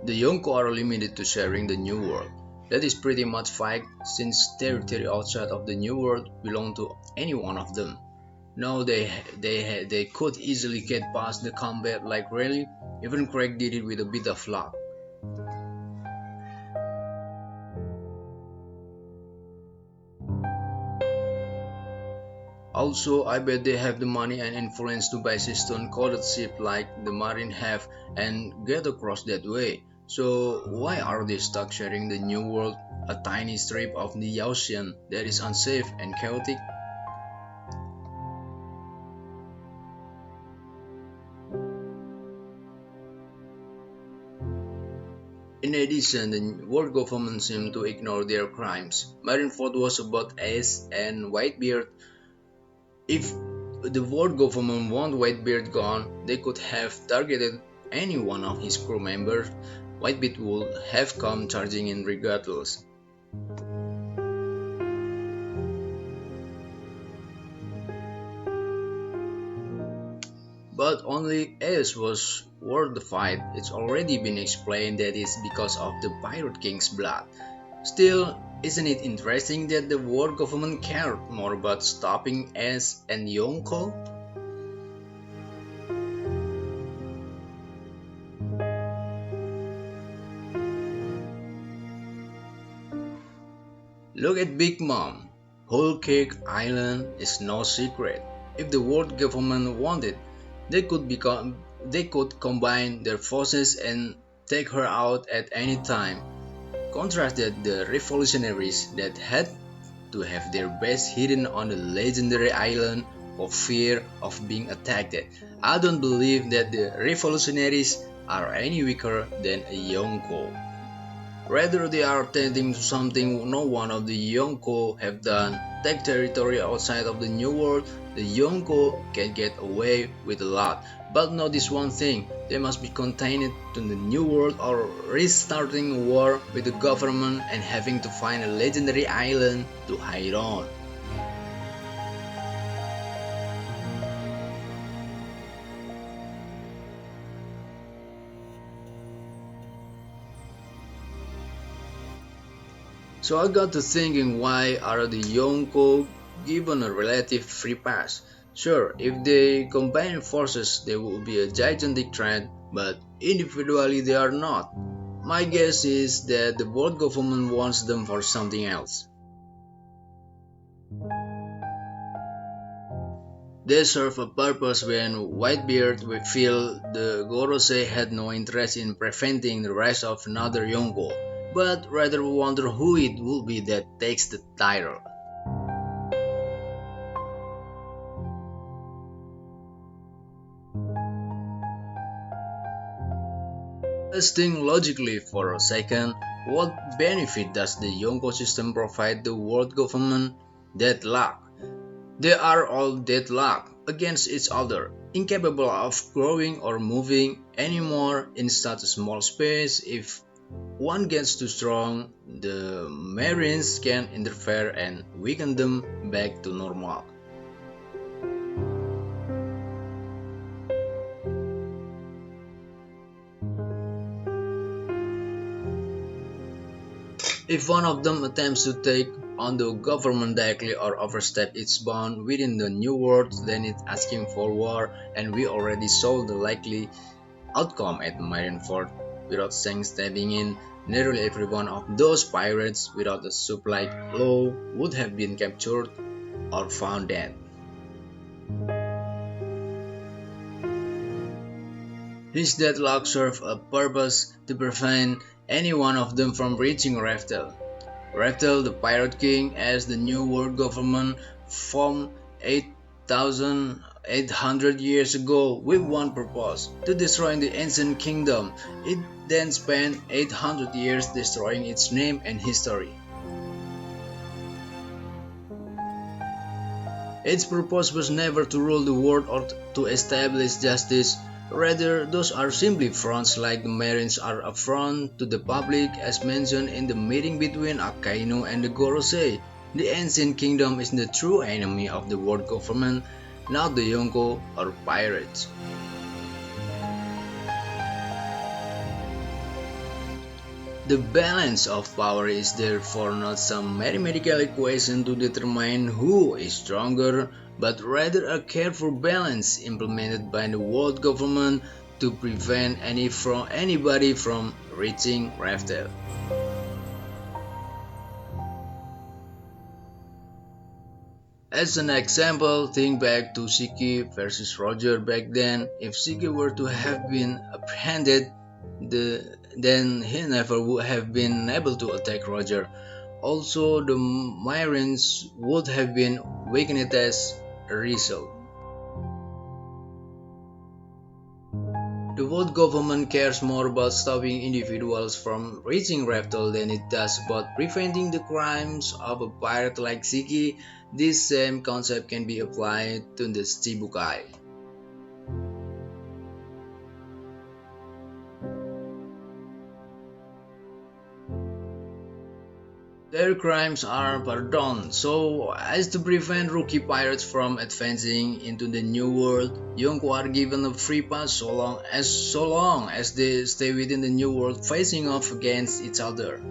The Yonko are limited to sharing the New World. That is pretty much fact, since territory outside of the New World belong to any one of them. Now they could easily get past the combat like really. Even Craig did it with a bit of luck. Also, I bet they have the money and influence to buy stone-coated ship like the Marine have and get across that way. So why are they stuck sharing the New World, a tiny strip of the ocean that is unsafe and chaotic? In addition, the world government seemed to ignore their crimes. Marineford was about Ace and Whitebeard. If the world government want Whitebeard gone, they could have targeted any one of his crew members. Whitebeard would have come charging in regardless. But only Ace was worth the fight. It's already been explained that it's because of the Pirate King's blood. Still, isn't it interesting that the world government cared more about stopping Ace and Yonko? Look at Big Mom. Whole Cake Island is no secret. If the world government wanted, they could combine their forces and take her out at any time. Contrast that the revolutionaries that had to have their base hidden on the legendary island for fear of being attacked. I don't believe that the revolutionaries are any weaker than a Yonko. Rather, they are tending to something no one of the Yonko have done. Take territory outside of the New World. The Yonko can get away with a lot. But notice one thing, they must be contained to the New World or restarting a war with the government and having to find a legendary island to hide on. So I got to thinking, why are the Yonko given a relative free pass? Sure, if they combine forces they will be a gigantic threat, but individually they are not. My guess is that the world government wants them for something else. They serve a purpose. When Whitebeard we feel the Gorosei had no interest in preventing the rise of another Yonko, but rather wonder who it will be that takes the title. Let's think logically for a second. What benefit does the Yonko system provide the world government? Deadlock. They are all deadlocked against each other, incapable of growing or moving anymore in such a small space. If one gets too strong, the Marines can interfere and weaken them back to normal. If one of them attempts to take on the government directly or overstep its bound within the New World, then it's asking for war, and we already saw the likely outcome at Marineford. Without Shang stepping in, nearly every one of those pirates without a supply law would have been captured or found dead. His deadlock served a purpose: to prevent any one of them from reaching Raftel. Raftel, the Pirate King, as the New World Government, formed 8,800 years ago with one purpose: to destroy the ancient kingdom. It then spent 800 years destroying its name and history. Its purpose was never to rule the world or to establish justice. Rather, those are simply fronts, like the Marines are a front to the public, as mentioned in the meeting between Akainu and the Gorosei. The ancient kingdom is the true enemy of the world government, not the Yonko or pirates. The balance of power is therefore not some mathematical equation to determine who is stronger, but rather a careful balance implemented by the world government to prevent anybody from reaching Raftel. As an example, think back to Siki versus Roger back then. If Siki were to have been apprehended, then he never would have been able to attack Roger. Also, the Myrens would have been weakened as a result. The world government cares more about stopping individuals from reaching Reptile than it does about preventing the crimes of a pirate like Ziggy. This same concept can be applied to the Shichibukai. Their crimes are pardoned, so as to prevent rookie pirates from advancing into the new world, Yonko are given a free pass so long as they stay within the new world facing off against each other.